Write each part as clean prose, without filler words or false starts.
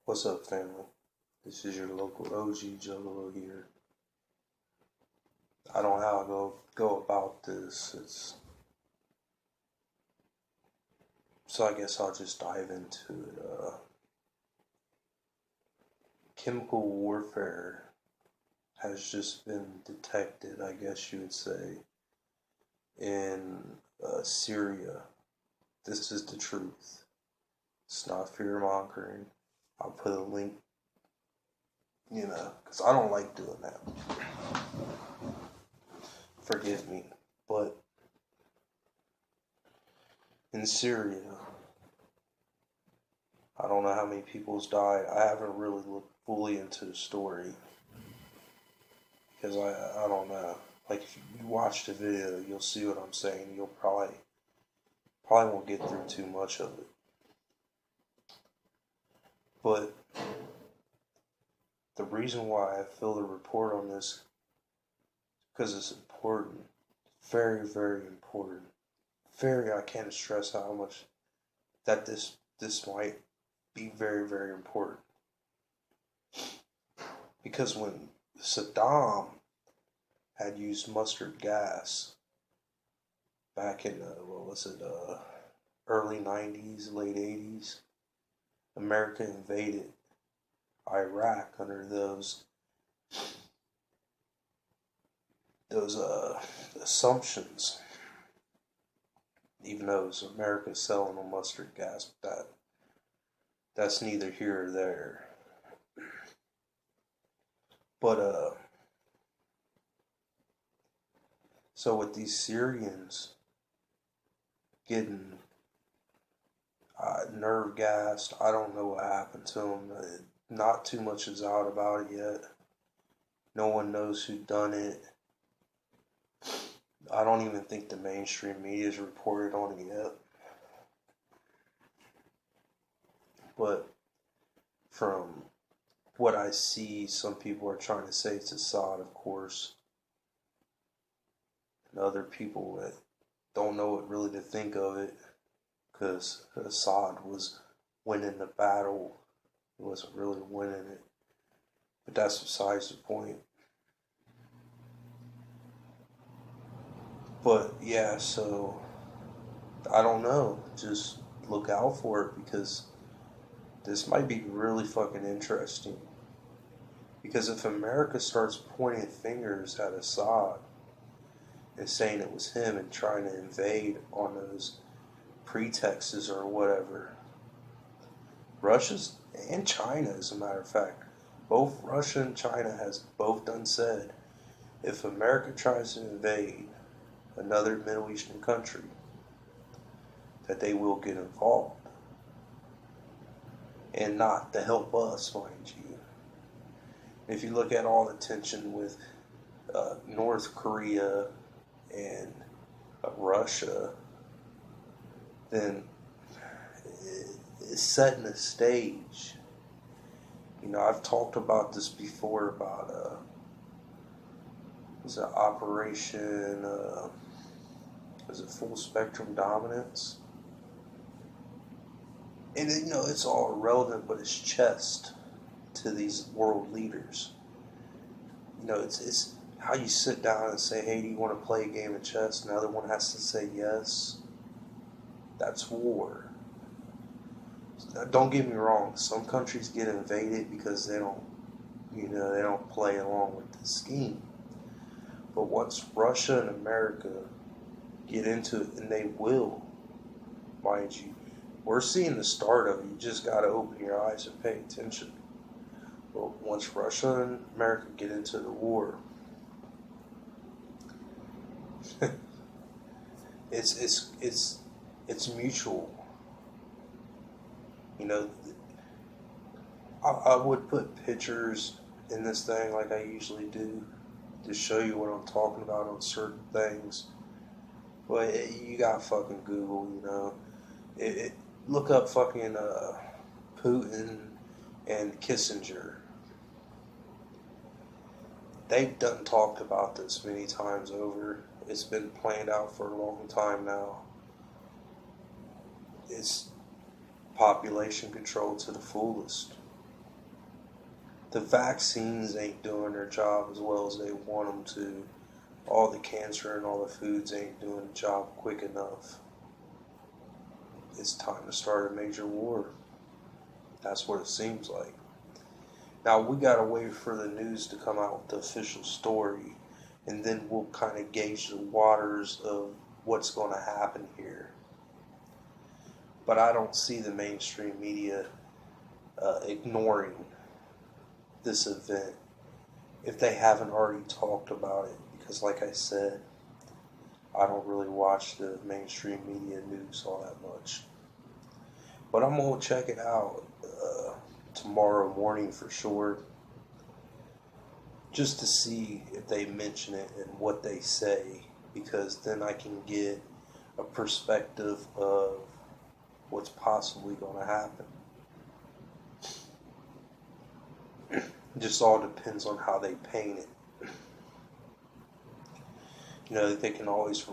What's up, family? This is your local OG Juggalo here. I don't know how to go about this. So I guess I'll just dive into it. Chemical warfare has just been detected, I guess you would say, in Syria. This is the truth. It's not fear mongering. I'll put a link, because I don't like doing that. Forgive me. But in Syria, I don't know how many people's died. I haven't really looked fully into the story because I don't know. Like if you watch the video, you'll see what I'm saying. You'll probably won't get through too much of it. But the reason why I feel the report on this because it's important, very very important. I can't stress how much that this might be very very important because when Saddam had used mustard gas back in early 90s, late 80s, America invaded Iraq under those assumptions. Even though it was America selling them mustard gas, but that's neither here or there. But so with these Syrians getting nerve gassed, I don't know what happened to them. Not too much is out about it yet. No one knows who done it. I don't even think the mainstream media has reported on it yet. But from what I see, some people are trying to say it's Assad, of course. And other people that don't know what really to think of it because Assad was winning the battle. He wasn't really winning it. But that's besides the point. But yeah, so I don't know. Just look out for it because this might be really fucking interesting. Because if America starts pointing fingers at Assad and saying it was him and trying to invade on those pretexts or whatever, Russia's and China, as a matter of fact, both Russia and China has both done said if America tries to invade another Middle Eastern country, that they will get involved. And not to help us, mind you. If you look at all the tension with North Korea and Russia, then it's setting a stage. I've talked about this before about was it Operation was it Full Spectrum Dominance? And it's all irrelevant, but it's chess to these world leaders. It's how you sit down and say, "Hey, do you want to play a game of chess?" And the other one has to say yes. That's war. Don't get me wrong. Some countries get invaded because they don't play along with the scheme. But once Russia and America get into it, and they will, mind you, we're seeing the start of it. You just got to open your eyes and pay attention. But once Russia and America get into the war, it's mutual. I would put pictures in this thing like I usually do to show you what I'm talking about on certain things. But you got fucking Google, look up fucking Putin and Kissinger. They've done talked about this many times over. It's been planned out for a long time now. It's population control to the fullest. The vaccines ain't doing their job as well as they want them to. All the cancer and all the foods ain't doing the job quick enough. It's time to start a major war. That's what it seems like. Now, we gotta wait for the news to come out with the official story, and then we'll kind of gauge the waters of what's going to happen here. But I don't see the mainstream media ignoring this event if they haven't already talked about it. Because, like I said, I don't really watch the mainstream media news all that much. But I'm going to check it out tomorrow morning for sure, just to see if they mention it and what they say, because then I can get a perspective of what's possibly going to happen. It just all depends on how they paint it. You know, they can always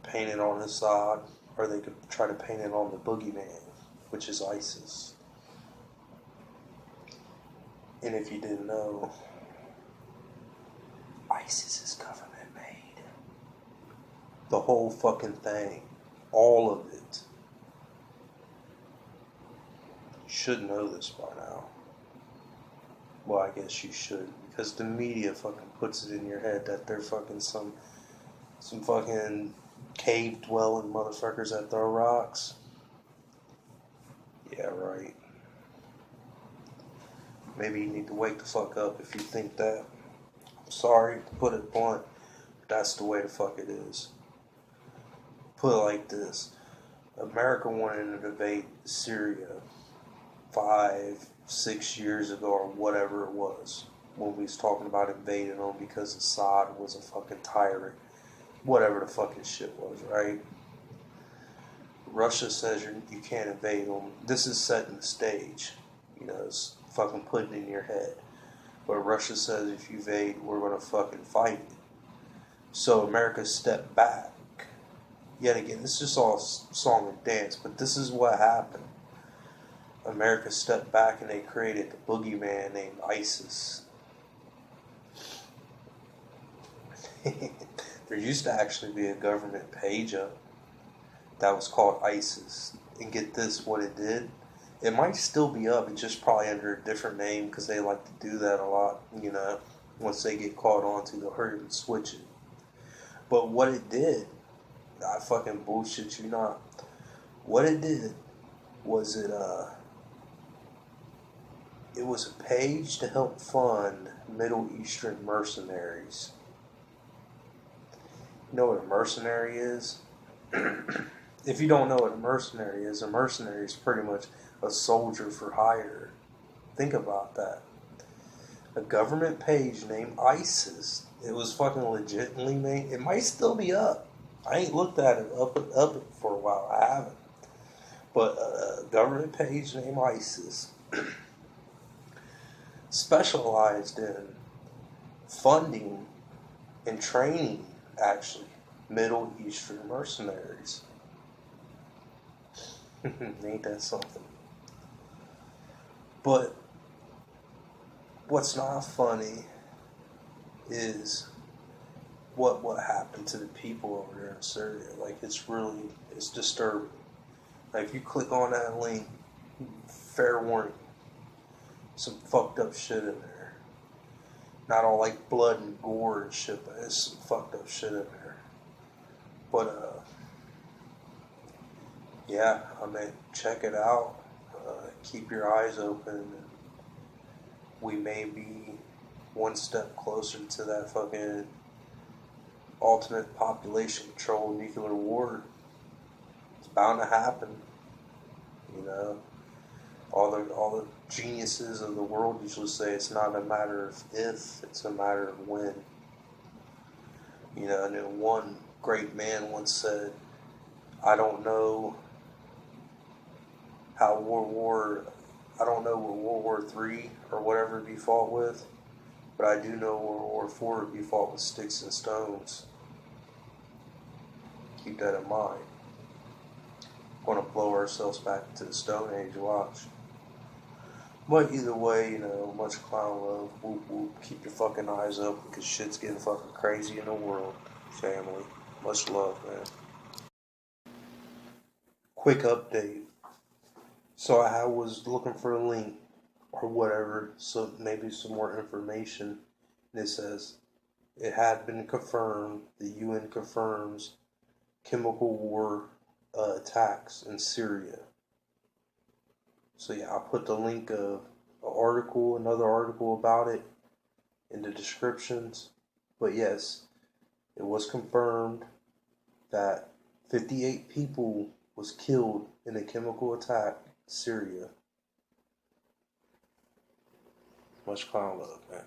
paint it on Assad, or they could try to paint it on the boogeyman, which is ISIS. And if you didn't know, ISIS is government made. The whole fucking thing. All of it. You should know this by now. Well, I guess you should, because the media fucking puts it in your head that they're fucking some fucking cave-dwelling motherfuckers that throw rocks. Yeah, right. Maybe you need to wake the fuck up if you think that. I'm sorry to put it blunt, but that's the way the fuck it is. Put it like this. America wanted to invade Syria 5-6 years ago, or whatever it was, when we was talking about invading them because Assad was a fucking tyrant. Whatever the fucking shit was, right? Russia says you can't invade them. This is setting the stage. You know, it's fucking putting it in your head. But Russia says if you invade, we're going to fucking fight it. So America stepped back. Yet again, this is just all song and dance, but this is what happened. America stepped back and they created the boogeyman named ISIS. There used to actually be a government page up that was called ISIS. And get this, what it did? It might still be up, it's just probably under a different name, because they like to do that a lot, you know. Once they get caught on to, they'll hurry and switch it. But what it did, I fucking bullshit you not. What it did was it was a page to help fund Middle Eastern mercenaries. You know what a mercenary is? If you don't know what a mercenary is pretty much a soldier for hire. Think about that. A government page named ISIS. It was fucking legitimately made. It might still be up. I ain't looked at it up for a while. I haven't. But a government page named ISIS specialized in funding and training, actually, Middle Eastern mercenaries. Ain't that something? But what's not funny is what happened to the people over there in Syria. Like, it's disturbing. Like, if you click on that link, fair warning, some fucked up shit in there. Not all like blood and gore and shit, but there's some fucked up shit in there. But yeah, I mean, check it out. Keep your eyes open. We may be one step closer to that fucking ultimate population control nuclear war. It's bound to happen. You know, all the geniuses of the world usually say it's not a matter of if, it's a matter of when. You know, and then one great man once said, I don't know what World War III or whatever it'd be fought with, but I do know World War IV would be fought with sticks and stones. Keep that in mind. We're going to blow ourselves back to the Stone Age, watch. But either way, much clown love. Whoop whoop. Keep your fucking eyes up because shit's getting fucking crazy in the world. Family. Much love, man. Quick update. So I was looking for a link or whatever, so maybe some more information. And it says it had been confirmed, the UN confirms chemical war attacks in Syria. So yeah, I'll put the link of another article about it in the descriptions. But yes, it was confirmed that 58 people was killed in a chemical attack in Syria. Much clown love, man.